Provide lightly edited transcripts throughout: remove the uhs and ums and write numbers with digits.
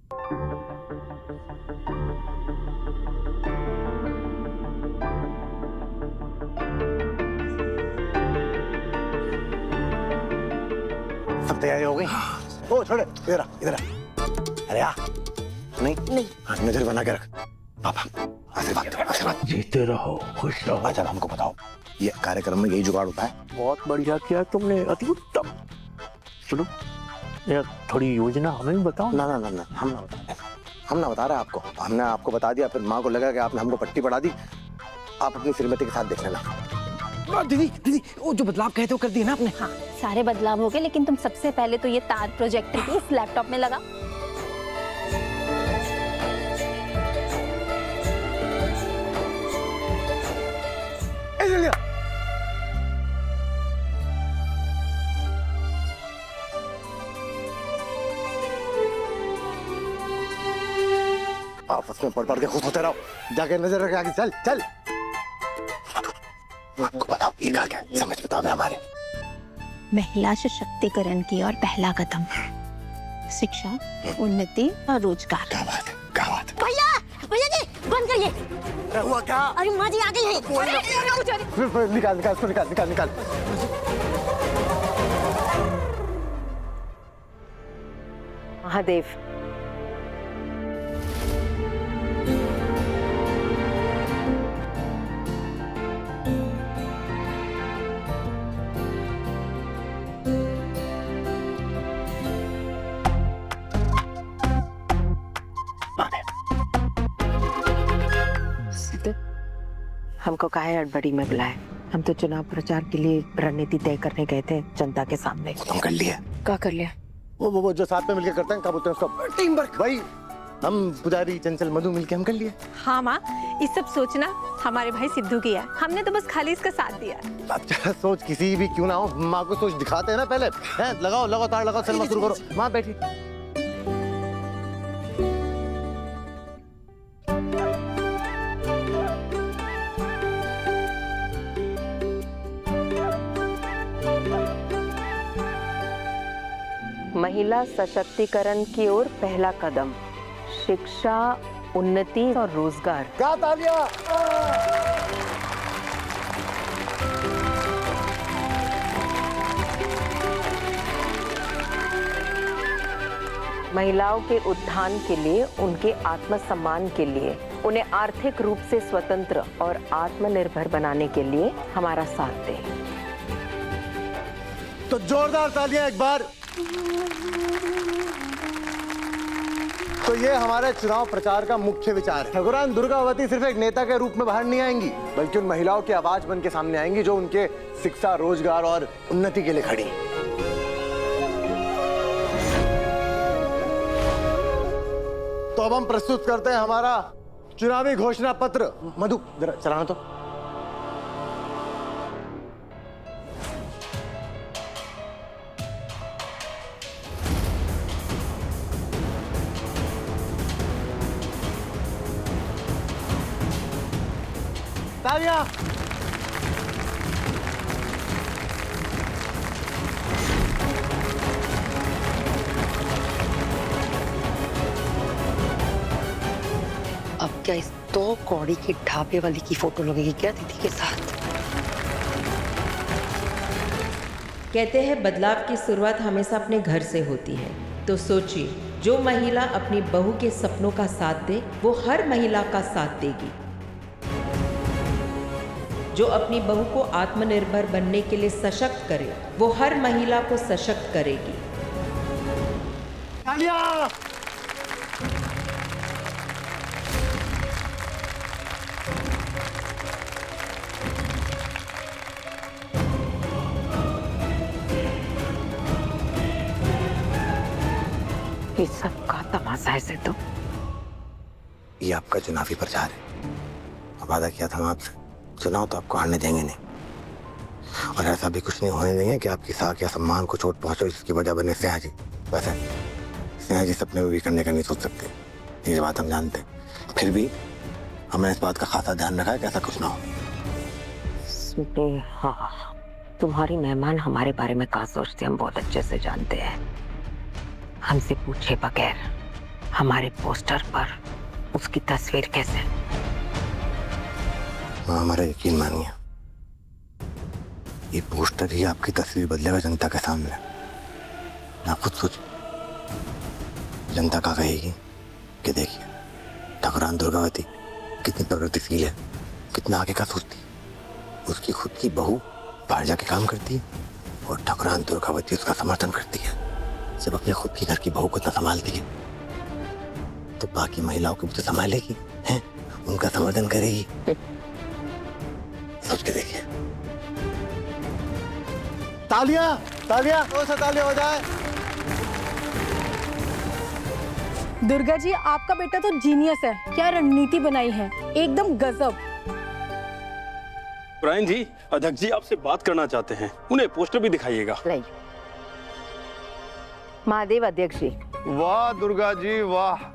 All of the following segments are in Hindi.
सब तैयारी हो गई? ओ छोड़े, इधर आ, इधर आ। अरे आ। नहीं नहीं, हाँ नजर बना के रख। पापा आशीर्वाद। जीते रहो, खुश रहो। अच्छा हमको बताओ, ये कार्यक्रम में यही जुगाड़ होता है? बहुत बढ़िया किया तुमने, अति उत्तम। सुनो, यार थोड़ी योजना हमें भी बताओ। ना ना ना ना, हम ना बता रहे, हम ना बता रहे आपको। हमने आपको बता दिया, फिर माँ को लगा कि आपने हमको पट्टी पढ़ा दी। आप अपनी श्रीमती के साथ देख लेना। दीदी दीदी, वो जो बदलाव कहते हो कर दिए ना आपने? हाँ, सारे बदलाव हो गए, लेकिन तुम सबसे पहले तो ये तार प्रोजेक्टर की इस लैपटॉप में लगा। आपस में पढ़ के खुश होते रहो, जाके नजर रखे आगे। चल चल, आपको बताओ ये क्या समझ बताओ हमारे। महिला सशक्तिकरण की ओर पहला कदम, शिक्षा, उन्नति और रोजगार। क्या बात है, क्या बात है। भैया भैया जी बंद करिए। हुआ क्या? अरे माँ जी आ गई है। निकाल निकाल इसको, निकाल निकाल निकाल। महादेव, हमको काहे हड़बड़ी में बुलाए? हम तो चुनाव प्रचार के लिए रणनीति तय करने गए थे जनता के सामने। हम कर लिए। क्या कर लिया? वो जो साथ में मिलके करते हैं, क्या बोलते हैं उसको? Team work. भाई हम पुजारी चंचल मधु मिलके हम कर लिए। हाँ माँ, इस सब सोचना हमारे भाई सिद्धू किया, हमने तो बस खाली इसका साथ दिया। अब चाहे सोच किसी भी क्यों ना हो, माँ को सोच दिखाते हैं ना पहले। हैं लगाओ लगाओ तार लगाओ, सिनेमा शुरू करो। माँ बैठी। महिला सशक्तिकरण की ओर पहला कदम, शिक्षा, उन्नति और रोजगार। क्या तालियां? महिलाओं के उत्थान के लिए, उनके आत्मसम्मान के लिए, उन्हें आर्थिक रूप से स्वतंत्र और आत्मनिर्भर बनाने के लिए हमारा साथ दें। तो जोरदार तालियां एक बार। तो ये हमारे चुनाव प्रचार का मुख्य विचार है। ठाकुरान दुर्गावती सिर्फ एक नेता के रूप में बाहर नहीं आएंगी, बल्कि उन महिलाओं की आवाज बन के सामने आएंगी जो उनके शिक्षा, रोजगार और उन्नति के लिए खड़ी। तो अब हम प्रस्तुत करते हैं हमारा चुनावी घोषणा पत्र। मधु जरा चलाना तो। तालियां। अब क्या इस दो कौड़ी की ढाबे वाली की फोटो लगेगी क्या दीदी के साथ? कहते हैं बदलाव की शुरुआत हमेशा अपने घर से होती है। तो सोचिए, जो महिला अपनी बहू के सपनों का साथ दे, वो हर महिला का साथ देगी। जो अपनी बहू को आत्मनिर्भर बनने के लिए सशक्त करे, वो हर महिला को सशक्त करेगी। तालियां। ये सब का तमाशा है सिद्धू। ये आपका चुनावी प्रचार है। अब वादा किया था हम आपसे, चुनाव तो आपको हारने देंगे नहीं, और ऐसा भी कुछ नहीं होने देंगे कि आपकी साख या सम्मान को चोट पहुंचे जिसकी वजह बने स्नेहा जी। वैसे स्नेहा जी सपने में भी करने का नहीं सोच सकते, ये बात हम जानते। फिर भी हमने इस बात का खासा ध्यान रखा है कि ऐसा कुछ ना हो। हाँ, तुम्हारी मेहमान हमारे बारे में क्या सोचते हम बहुत अच्छे से जानते हैं। हमसे पूछे बगैर हमारे पोस्टर पर उसकी तस्वीर कैसे? हाँ, हमारा यकीन मानिए, ये पोस्टर ही आपकी तस्वीर बदलेगा जनता के सामने। आप खुद सोचिए, जनता क्या कहेगी कि देखिए ठकुरान दुर्गावती कितनी प्रगतिशील है, कितना आगे का सोचती है। उसकी खुद की बहू बाहर जाके काम करती है और ठकुरान दुर्गावती उसका समर्थन करती है। जब अपने खुद की घर की बहू को इतना संभालती है तो बाकी महिलाओं को भी तो संभालेगी, हैं? उनका समर्थन करेगी। सोच के देखिए। तालियां तालियां तालियां हो जाए। दुर्गा जी, आपका बेटा तो जीनियस है। क्या रणनीति बनाई है, एकदम गजब। ब्रायन जी, अध्यक्ष जी आपसे बात करना चाहते हैं, उन्हें पोस्टर भी दिखाइएगा। लाइए। महादेव अध्यक्ष जी। वाह दुर्गा जी वाह,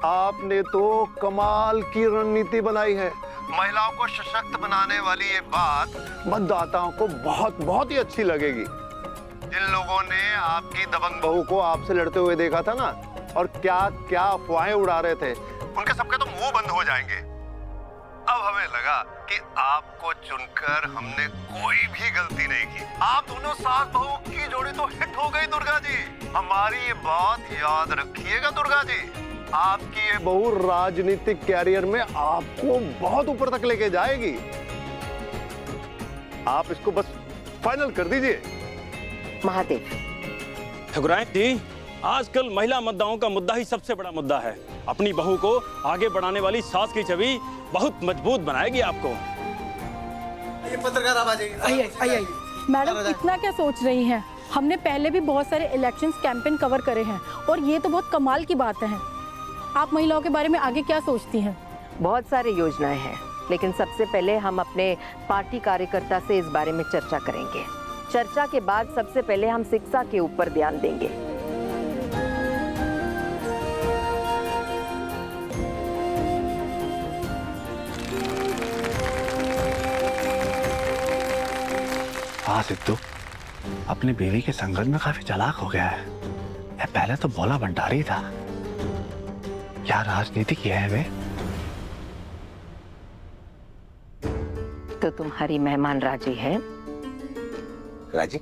आपने तो कमाल की रणनीति बनाई है। महिलाओं को सशक्त बनाने वाली ये बात मतदाताओं को बहुत बहुत ही अच्छी लगेगी। जिन लोगों ने आपकी दबंग बहू को आपसे लड़ते हुए देखा था ना, और क्या क्या अफवाहें उड़ा रहे थे, उनके सबके तो मुंह बंद हो जाएंगे। अब हमें लगा कि आपको चुनकर हमने कोई भी गलती नहीं की। आप दोनों सास बहू की जोड़ी तो हिट हो गई दुर्गा जी। हमारी ये बात याद रखिएगा दुर्गा जी। आपकी ये बहू राजनीतिक कैरियर में आपको बहुत ऊपर तक लेके जाएगी। आप इसको बस फाइनल कर दीजिए। महादेव। ठकुराइन जी, आजकल महिला मुद्दाओं का मुद्दा ही सबसे बड़ा मुद्दा है। अपनी बहू को आगे बढ़ाने वाली सास की छवि बहुत मजबूत बनाएगी आपको। ये पत्रकार आवाज आई। मैडम, इतना क्या सोच रही हैं? हमने पहले भी बहुत सारे इलेक्शंस कैंपेन कवर करे हैं और ये तो बहुत कमाल की बात है। आप महिलाओं के बारे में आगे क्या सोचती हैं? बहुत सारी योजनाएं हैं, लेकिन सबसे पहले हम अपने पार्टी कार्यकर्ता से इस बारे में चर्चा करेंगे। चर्चा के बाद सबसे पहले हम शिक्षा के ऊपर ध्यान देंगे। हाँ सिद्धू, अपनी बीवी के संगत में काफी चालाक हो गया है। ये पहले तो भोला भंडारी था। क्या राजनीति की है वे? तो तुम्हारी मेहमान राजी है? राजी?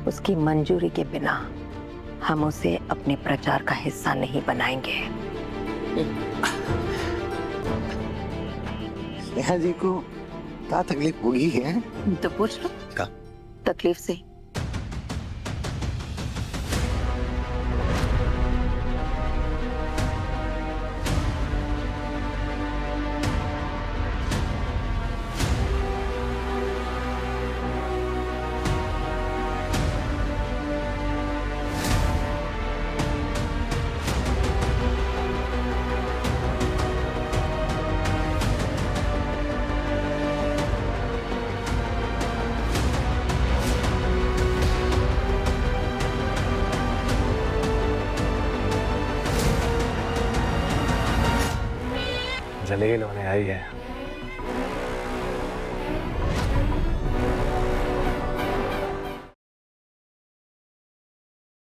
उसकी मंजूरी के बिना हम उसे अपने प्रचार का हिस्सा नहीं बनाएंगे। नेहा जी को क्या तकलीफ होगी है? तो पूछ लो। क्या तकलीफ से? जलील होने आई है।